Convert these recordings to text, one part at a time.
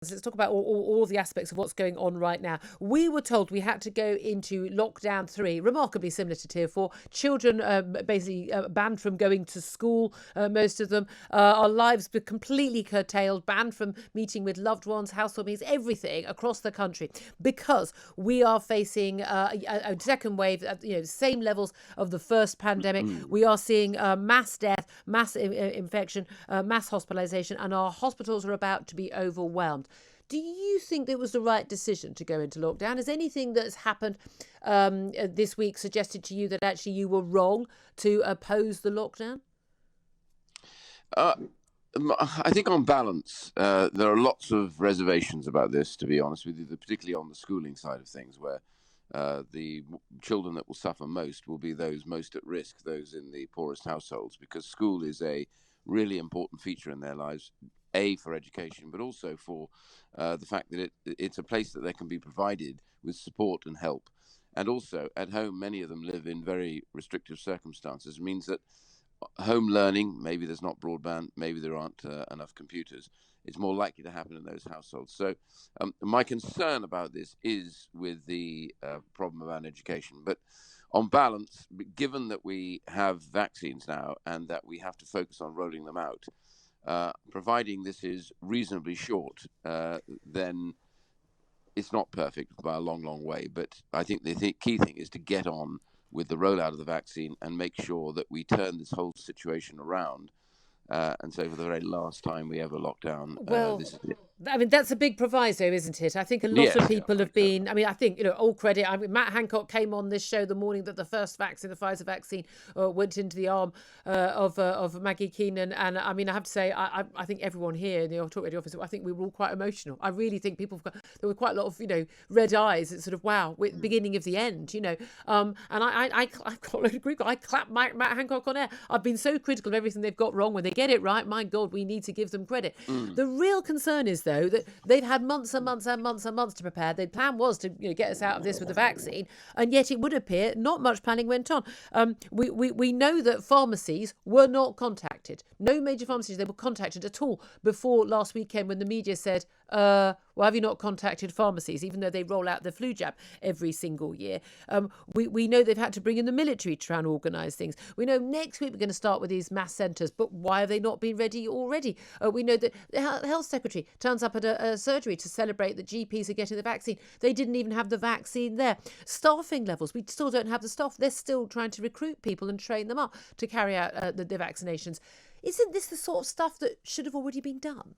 Let's talk about all the aspects of what's going on right now. We were told we had to go into lockdown 3, remarkably similar to tier 4. Children basically banned from going to school, most of them. Our lives were completely curtailed, banned from meeting with loved ones, household meetings, everything across the country, because we are facing a second wave at same levels of the first pandemic. We are seeing mass death, mass infection, mass hospitalization, and our hospitals are about to be overwhelmed. Do you think it was the right decision to go into lockdown? Has anything that's happened this week suggested to you that actually you were wrong to oppose the lockdown? I think on balance, there are lots of reservations about this, to be honest with you, particularly on the schooling side of things, where the children that will suffer most will be those most at risk, those in the poorest households, because school is a really important feature in their lives, for education, but also for the fact that it's a place that they can be provided with support and help. And also at home, many of them live in very restrictive circumstances. It means that home learning, maybe there's not broadband, maybe there aren't enough computers, it's more likely to happen in those households. So my concern about this is with the problem around education. But on balance, given that we have vaccines now and that we have to focus on rolling them out, providing this is reasonably short, then it's not perfect by a long, long way. But I think the key thing is to get on with the rollout of the vaccine and make sure that we turn this whole situation around. And so for the very last time we ever lock down, this is it. I mean, that's a big proviso, isn't it? I think a lot of people have been, I think, all credit. I mean, Matt Hancock came on this show the morning that the first vaccine, the Pfizer vaccine, went into the arm of Maggie Keenan. And I mean, I have to say, I think everyone here in the talkRADIO office, I think we were all quite emotional. I really think there were quite a lot of, red eyes. It's sort of, wow, we're at the beginning of the end, And I've got a load of group. I clapped Matt Hancock on air. I've been so critical of everything they've got wrong. When they get it right, my God, we need to give them credit. The real concern is, though, that they've had months and months and months and months to prepare. Their plan was to get us out of this with the vaccine, and yet it would appear not much planning went on. We know that pharmacies were not contacted. No major pharmacies they were contacted at all before last weekend, when the media said, well, have you not contacted pharmacies, even though they roll out the flu jab every single year? We know they've had to bring in the military to try and organise things. We know next week we're going to start with these mass centres, but why have they not been ready already? We know that the health secretary turns up at a surgery to celebrate that GPs are getting the vaccine. They didn't even have the vaccine there. Staffing levels, we still don't have the staff. They're still trying to recruit people and train them up to carry out the vaccinations. Isn't this the sort of stuff that should have already been done?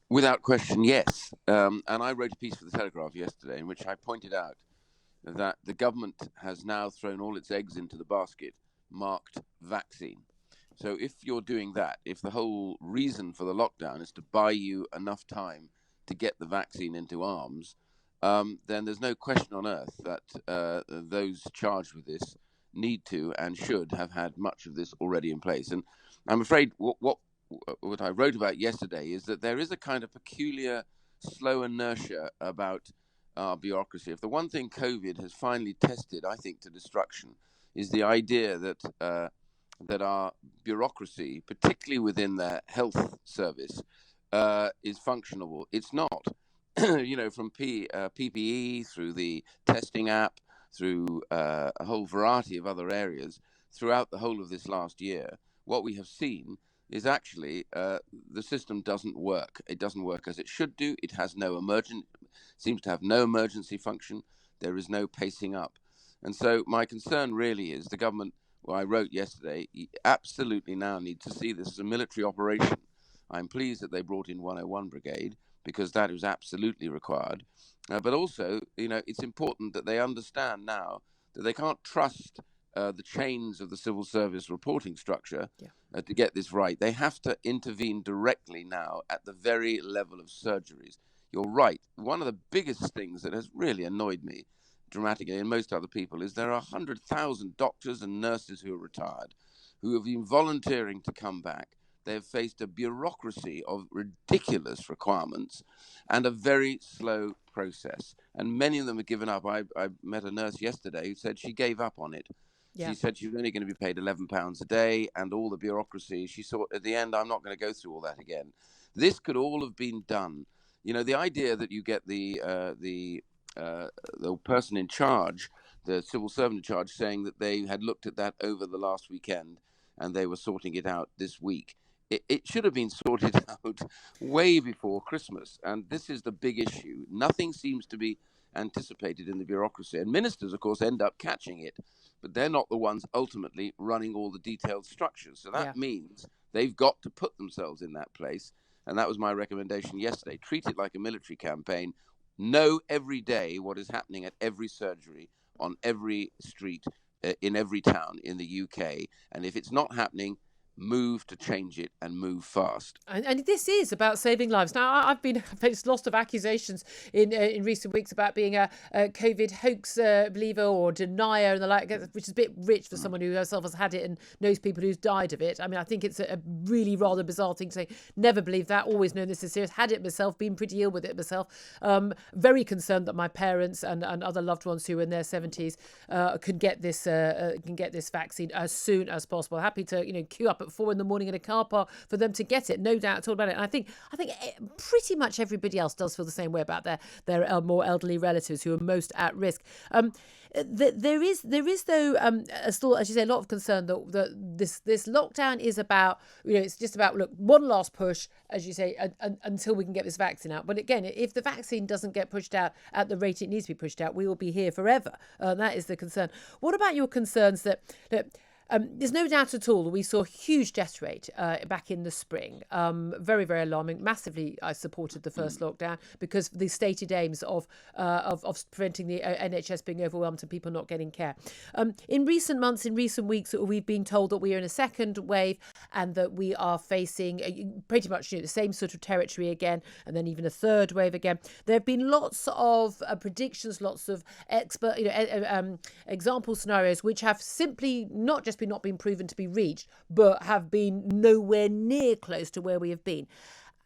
Without question, yes. And I wrote a piece for the Telegraph yesterday in which I pointed out that the government has now thrown all its eggs into the basket marked vaccine. So if you're doing that, if the whole reason for the lockdown is to buy you enough time to get the vaccine into arms, then there's no question on earth that those charged with this need to and should have had much of this already in place. And I'm afraid what I wrote about yesterday is that there is a kind of peculiar slow inertia about our bureaucracy. If the one thing COVID has finally tested, I think, to destruction, is the idea that that our bureaucracy, particularly within the health service, is functional. It's not. From PPE through the testing app, through a whole variety of other areas, throughout the whole of this last year, what we have seen is actually the system doesn't work. It doesn't work as it should do. It has seems to have no emergency function. There is no pacing up. And so my concern really is the government, I wrote yesterday, absolutely now need to see this as a military operation. I'm pleased that they brought in 101 Brigade, because that is absolutely required. But also, it's important that they understand now that they can't trust the chains of the civil service reporting structure to get this right. They have to intervene directly now at the very level of surgeries. You're right. One of the biggest things that has really annoyed me dramatically, and most other people, is there are 100,000 doctors and nurses who are retired, who have been volunteering to come back. They have faced a bureaucracy of ridiculous requirements and a very slow process. And many of them have given up. I met a nurse yesterday who said she gave up on it. Yeah. She said she was only going to be paid £11 a day, and all the bureaucracy. She thought at the end, I'm not going to go through all that again. This could all have been done The idea that you get the person in charge, the civil servant in charge, saying that they had looked at that over the last weekend and they were sorting it out this week. It should have been sorted out way before Christmas. And this is the big issue. Nothing seems to be anticipated in the bureaucracy. And ministers, of course, end up catching it, but they're not the ones ultimately running all the detailed structures. So that means they've got to put themselves in that place. And that was my recommendation yesterday. Treat it like a military campaign. Know every day what is happening at every surgery, on every street, in every town in the UK. And if it's not happening, move to change it and move fast. And this is about saving lives. Now, I've faced lots of accusations in recent weeks about being a COVID hoax believer or denier and the like, which is a bit rich for someone who herself has had it and knows people who's died of it. I mean, I think it's a really rather bizarre thing to say. Never believed that. Always known this is serious. Had it myself. Been pretty ill with it myself. Very concerned that my parents and other loved ones who are in their 70s can get this vaccine as soon as possible. Happy to queue up at 4 a.m. in a car park for them to get it, no doubt at all about it. And I think pretty much everybody else does feel the same way about their more elderly relatives who are most at risk. There is though still, as you say, a lot of concern that this lockdown is about, it's just about, look, one last push, as you say, until we can get this vaccine out. But again, if the vaccine doesn't get pushed out at the rate it needs to be pushed out, we will be here forever. That is the concern. What about your concerns that there's no doubt at all that we saw a huge death rate back in the spring. Very, very alarming. Massively, I supported the first lockdown because the stated aims of preventing the NHS being overwhelmed and people not getting care. In recent months, in recent weeks, we've been told that we are in a second wave and that we are facing pretty much the same sort of territory again, and then even a third wave again. There have been lots of predictions, lots of example scenarios which have simply not been proven to be reached, but have been nowhere near close to where we have been.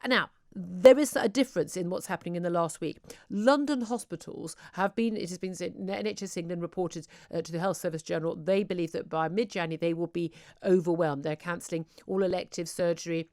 Now, there is a difference in what's happening in the last week. London hospitals it has been said, NHS England reported to the Health Service General, they believe that by mid-January they will be overwhelmed. They're cancelling all elective surgery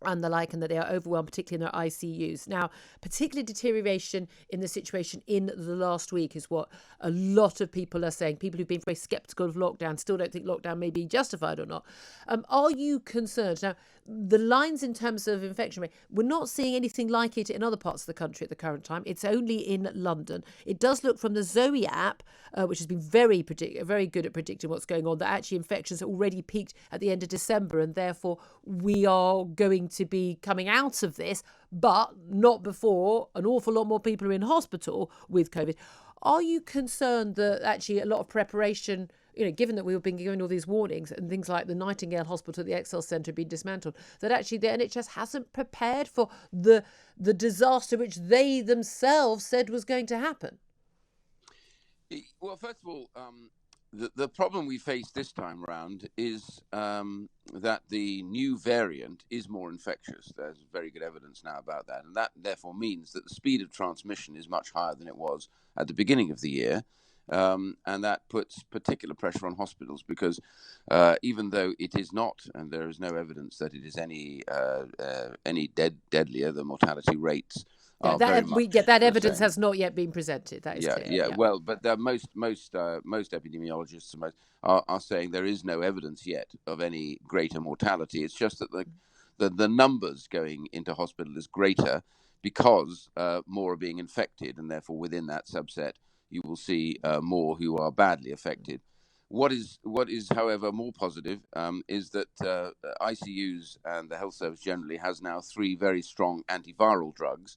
and the like, and that they are overwhelmed, particularly in their ICUs. Now, particularly deterioration in the situation in the last week is what a lot of people are saying. People who've been very sceptical of lockdown still don't think lockdown may be justified or not. Are you concerned? Now, the lines in terms of infection rate, we're not seeing anything like it in other parts of the country at the current time. It's only in London. It does look from the Zoe app, which has been very good at predicting what's going on, that actually infections already peaked at the end of December, and therefore we are going to be coming out of this, but not before an awful lot more people are in hospital with COVID. Are you concerned that actually a lot of preparation, given that we've been given all these warnings and things like the Nightingale Hospital at the Excel Centre have been dismantled, that actually the NHS hasn't prepared for the disaster which they themselves said was going to happen? Well, first of all, the problem we face this time around is that the new variant is more infectious. There's very good evidence now about that. And that therefore means that the speed of transmission is much higher than it was at the beginning of the year. And that puts particular pressure on hospitals because even though it is not, and there is no evidence that it is any deadlier, the mortality rates that evidence has not yet been presented. That is clear. Yeah. Well, but most epidemiologists are saying there is no evidence yet of any greater mortality. It's just that the numbers going into hospital is greater because more are being infected, and therefore within that subset you will see more who are badly affected. What is, however, more positive is that ICUs and the health service generally has now 3 very strong antiviral drugs,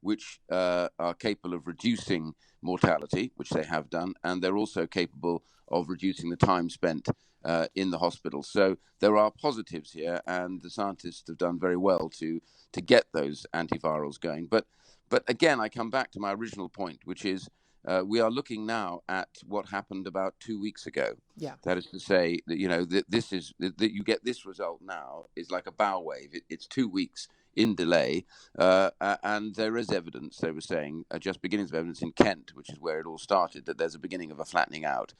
which are capable of reducing mortality, which they have done, and they're also capable of reducing the time spent in the hospital. So there are positives here, and the scientists have done very well to get those antivirals going. But again, I come back to my original point, which is we are looking now at what happened about 2 weeks ago. Yeah. That is to say that that you get this result now is like a bow wave. It's 2 weeks in delay, and there is evidence, they were saying, just beginnings of evidence in Kent, which is where it all started, that there's a beginning of a flattening out.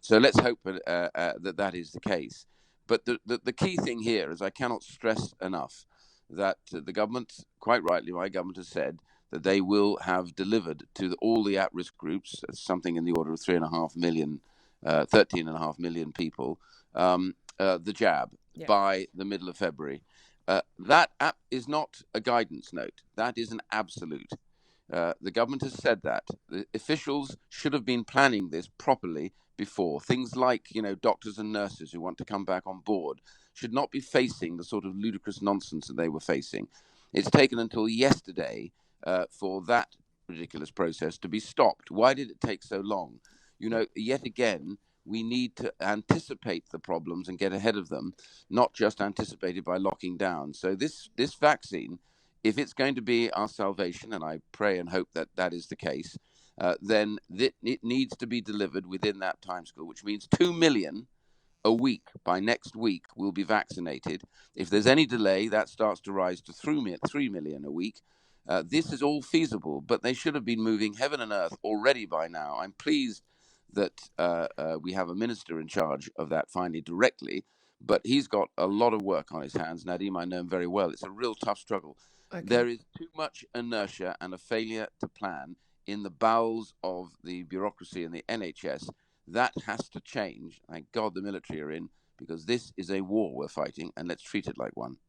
So let's hope that is the case. But the key thing here is I cannot stress enough that the government, quite rightly, my government has said that they will have delivered to all the at-risk groups, something in the order of 13.5 million people, the jab by the middle of February. That is not a guidance note. That is an absolute. The government has said that. The officials should have been planning this properly before. Things like, doctors and nurses who want to come back on board should not be facing the sort of ludicrous nonsense that they were facing. It's taken until yesterday for that ridiculous process to be stopped. Why did it take so long? Yet again, we need to anticipate the problems and get ahead of them, not just anticipated by locking down. So this vaccine, if it's going to be our salvation, and I pray and hope that that is the case, then it needs to be delivered within that timescale, which means 2 million a week. By next week will be vaccinated. If there's any delay, that starts to rise to 3 million a week. This is all feasible, but they should have been moving heaven and earth already by now. I'm pleased that we have a minister in charge of that finally directly, but he's got a lot of work on his hands. Nadeem, I know him very well. It's a real tough struggle. Okay. There is too much inertia and a failure to plan in the bowels of the bureaucracy and the NHS. That has to change. Thank God the military are in, because this is a war we're fighting, and let's treat it like one.